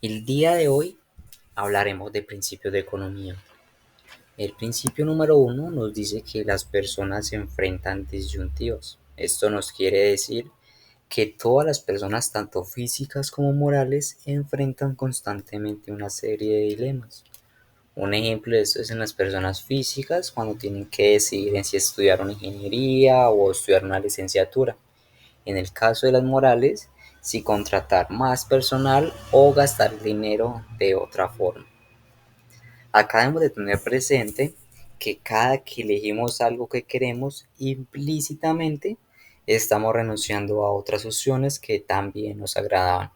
El día de hoy hablaremos de principios de economía. El principio número uno nos dice que las personas se enfrentan disyuntivas. Esto nos quiere decir que todas las personas, tanto físicas como morales, enfrentan constantemente una serie de dilemas. Un ejemplo de esto es en las personas físicas cuando tienen que decidir en si estudiar una ingeniería o estudiar una licenciatura. En el caso de las morales, si contratar más personal o gastar dinero de otra forma. Acá debemos de tener presente que cada que elegimos algo que queremos, implícitamente estamos renunciando a otras opciones que también nos agradaban.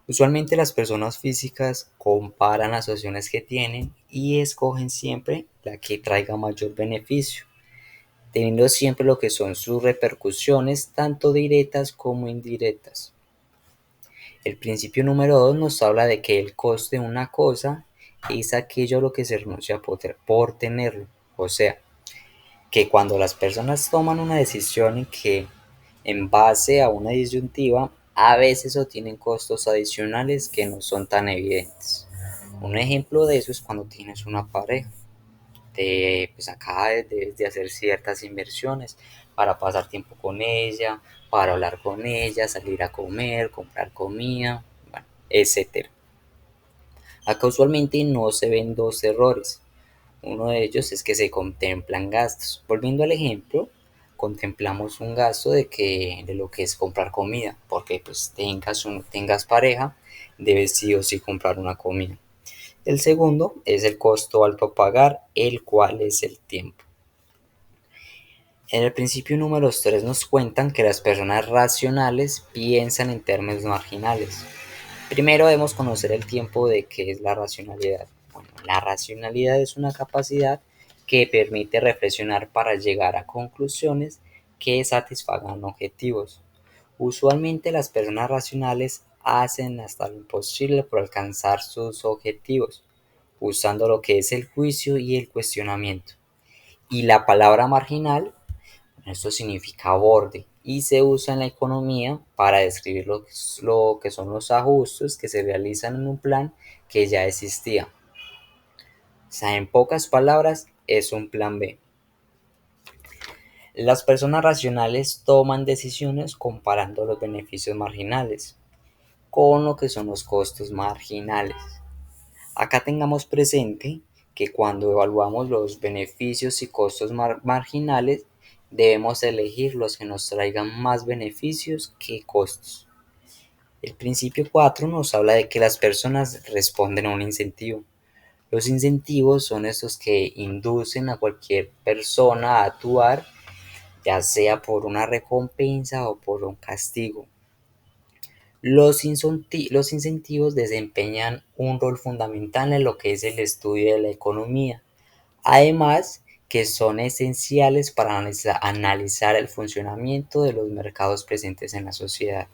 Usualmente las personas físicas comparan las opciones que tienen y escogen siempre la que traiga mayor beneficio, teniendo siempre lo que son sus repercusiones tanto directas como indirectas. El principio número 2 nos habla de que el coste de una cosa es aquello a lo que se renuncia por tenerlo. O sea, que cuando las personas toman una decisión en base a una disyuntiva, a veces obtienen costos adicionales que no son tan evidentes. Un ejemplo de eso es cuando tienes una pareja. Pues acá debes de hacer ciertas inversiones para pasar tiempo con ella, para hablar con ella, salir a comer, comprar comida, bueno, etcétera. Acá usualmente no se ven dos errores. Uno de ellos es que se contemplan gastos. Volviendo al ejemplo, contemplamos un gasto de lo que es comprar comida, porque pues tengas pareja, debes sí o sí comprar una comida. El segundo es el costo alto a pagar, el cual es el tiempo. En el principio número 3 nos cuentan que las personas racionales piensan en términos marginales. Primero debemos conocer el tiempo de qué es la racionalidad. Bueno, la racionalidad es una capacidad que permite reflexionar para llegar a conclusiones que satisfagan objetivos. Usualmente las personas racionales hacen hasta lo imposible por alcanzar sus objetivos, usando lo que es el juicio y el cuestionamiento. Y la palabra marginal, esto significa borde y se usa en la economía para describir lo que son los ajustes que se realizan en un plan que ya existía. O sea, en pocas palabras, es un plan B. Las personas racionales toman decisiones comparando los beneficios marginales con lo que son los costos marginales. Acá tengamos presente que cuando evaluamos los beneficios y costos marginales, debemos elegir los que nos traigan más beneficios que costos. El principio 4 nos habla de que las personas responden a un incentivo. Los incentivos son estos que inducen a cualquier persona a actuar, ya sea por una recompensa o por un castigo. Los incentivos desempeñan un rol fundamental en lo que es el estudio de la economía, además que son esenciales para analizar el funcionamiento de los mercados presentes en la sociedad.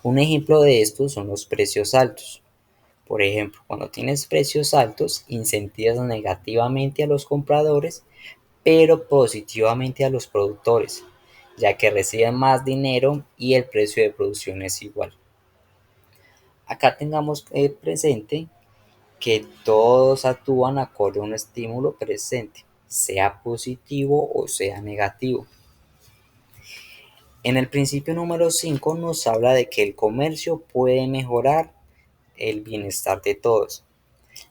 Un ejemplo de esto son los precios altos. Por ejemplo, cuando tienes precios altos, incentivas negativamente a los compradores, pero positivamente a los productores, ya que reciben más dinero y el precio de producción es igual. Acá tengamos presente que todos actúan acorde a un estímulo presente, sea positivo o sea negativo. En el principio número 5 nos habla de que el comercio puede mejorar el bienestar de todos.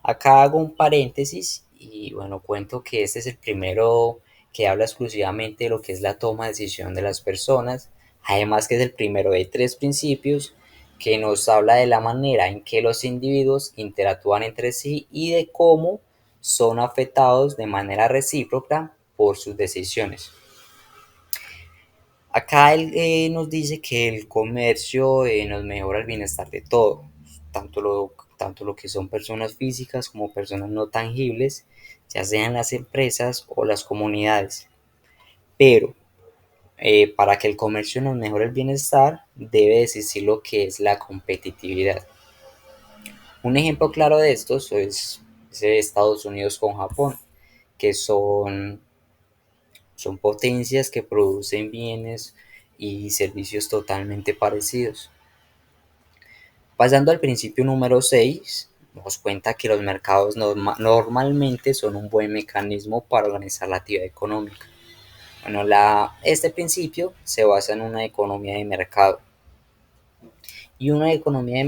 Acá hago un paréntesis y bueno, cuento que este es el primero que habla exclusivamente de lo que es la toma de decisión de las personas, además que es el primero de tres principios que nos habla de la manera en que los individuos interactúan entre sí y de cómo son afectados de manera recíproca por sus decisiones. Acá él nos dice que el comercio nos mejora el bienestar de todo, tanto lo que son personas físicas como personas no tangibles, ya sean las empresas o las comunidades. Pero para que el comercio nos mejore el bienestar, debe existir lo que es la competitividad. Un ejemplo claro de esto es Estados Unidos con Japón, que son potencias que producen bienes y servicios totalmente parecidos. Pasando al principio número 6, nos cuenta que los mercados normalmente son un buen mecanismo para organizar la actividad económica. Bueno, este principio se basa en una economía de mercado. Y en una economía de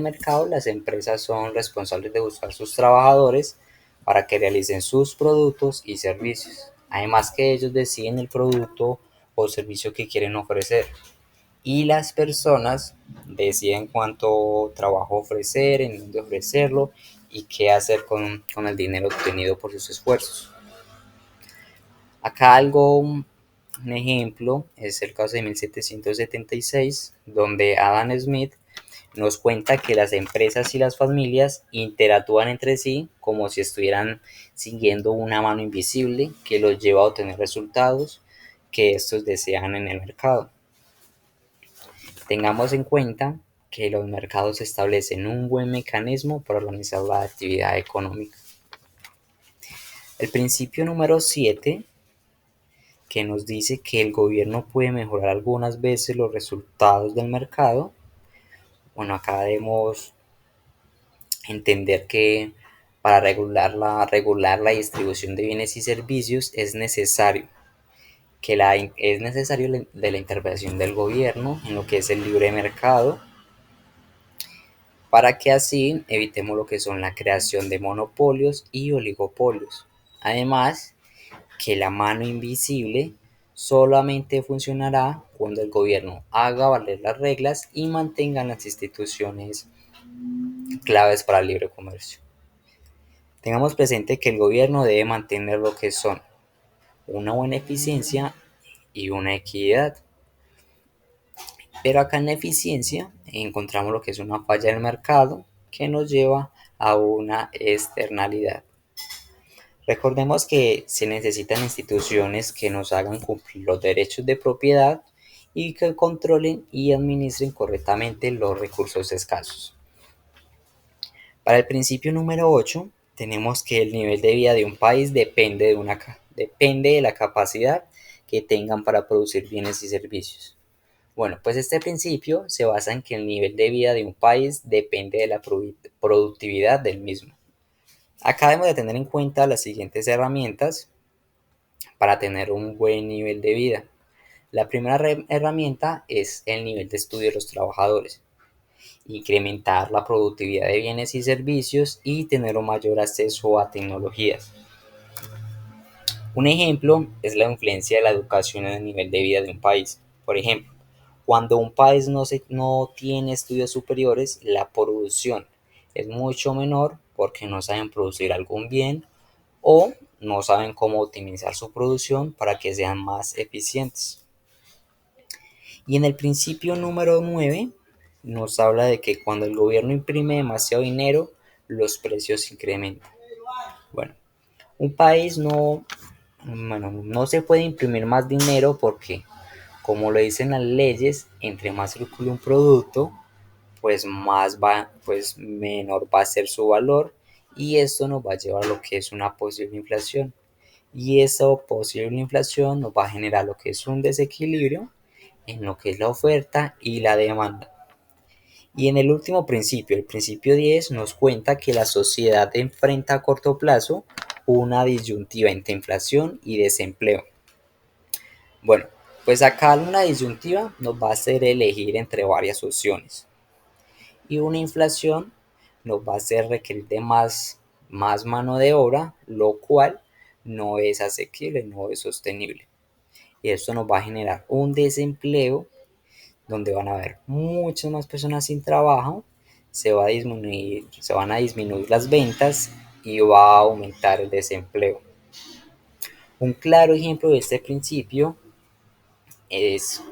mercado, las empresas son responsables de buscar sus trabajadores para que realicen sus productos y servicios. Además que ellos deciden el producto o servicio que quieren ofrecer. Y las personas deciden cuánto trabajo ofrecer, en dónde ofrecerlo y qué hacer con el dinero obtenido por sus esfuerzos. Acá un ejemplo es el caso de 1776, donde Adam Smith nos cuenta que las empresas y las familias interactúan entre sí como si estuvieran siguiendo una mano invisible que los lleva a obtener resultados que estos desean en el mercado. Tengamos en cuenta que los mercados establecen un buen mecanismo para organizar la actividad económica. El principio número 7, que nos dice que el gobierno puede mejorar algunas veces los resultados del mercado. Bueno, acá debemos entender que para regular la distribución de bienes y servicios es necesario la intervención del gobierno en lo que es el libre mercado, para que así evitemos lo que son la creación de monopolios y oligopolios. Además, que la mano invisible solamente funcionará cuando el gobierno haga valer las reglas y mantenga las instituciones claves para el libre comercio. Tengamos presente que el gobierno debe mantener lo que son una buena eficiencia y una equidad. Pero acá en la eficiencia encontramos lo que es una falla del mercado que nos lleva a una externalidad. Recordemos que se necesitan instituciones que nos hagan cumplir los derechos de propiedad y que controlen y administren correctamente los recursos escasos. Para el principio número 8, tenemos que el nivel de vida de un país depende de la capacidad que tengan para producir bienes y servicios. Bueno, pues este principio se basa en que el nivel de vida de un país depende de la productividad del mismo. Acá debemos de tener en cuenta las siguientes herramientas para tener un buen nivel de vida. La primera herramienta es el nivel de estudio de los trabajadores. Incrementar la productividad de bienes y servicios y tener un mayor acceso a tecnologías. Un ejemplo es la influencia de la educación en el nivel de vida de un país. Por ejemplo, cuando un país no tiene estudios superiores, la producción es mucho menor porque no saben producir algún bien o no saben cómo optimizar su producción para que sean más eficientes. Y en el principio número 9 nos habla de que cuando el gobierno imprime demasiado dinero, los precios se incrementan. Bueno, un país no se puede imprimir más dinero porque, como lo dicen las leyes, entre más circule un producto, pues menor va a ser su valor, y esto nos va a llevar a lo que es una posible inflación. Y esa posible inflación nos va a generar lo que es un desequilibrio en lo que es la oferta y la demanda. Y en el último principio, el principio 10, nos cuenta que la sociedad enfrenta a corto plazo una disyuntiva entre inflación y desempleo. Bueno, pues acá una disyuntiva nos va a hacer elegir entre varias opciones. Y una inflación nos va a hacer requerir de más mano de obra, lo cual no es asequible, no es sostenible. Y esto nos va a generar un desempleo donde van a haber muchas más personas sin trabajo, se van a disminuir las ventas y va a aumentar el desempleo. Un claro ejemplo de este principio es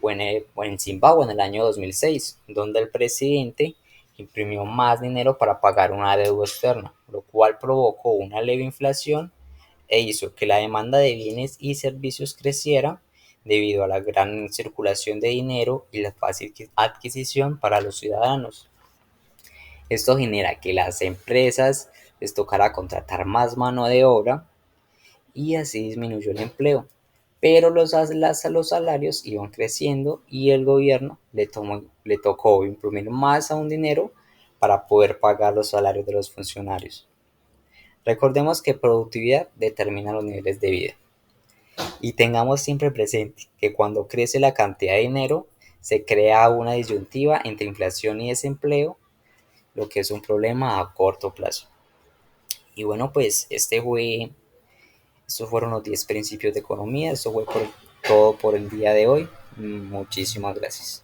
en Zimbabue en el año 2006, donde el presidente imprimió más dinero para pagar una deuda externa, lo cual provocó una leve inflación e hizo que la demanda de bienes y servicios creciera debido a la gran circulación de dinero y la fácil adquisición para los ciudadanos. Esto genera que las empresas les tocará contratar más mano de obra y así disminuyó el empleo. pero los salarios iban creciendo y el gobierno le tocó imprimir más aún dinero para poder pagar los salarios de los funcionarios. Recordemos que productividad determina los niveles de vida y tengamos siempre presente que cuando crece la cantidad de dinero se crea una disyuntiva entre inflación y desempleo, lo que es un problema a corto plazo. Y bueno, pues estos fueron los 10 principios de economía. Esto fue todo por el día de hoy. Muchísimas gracias.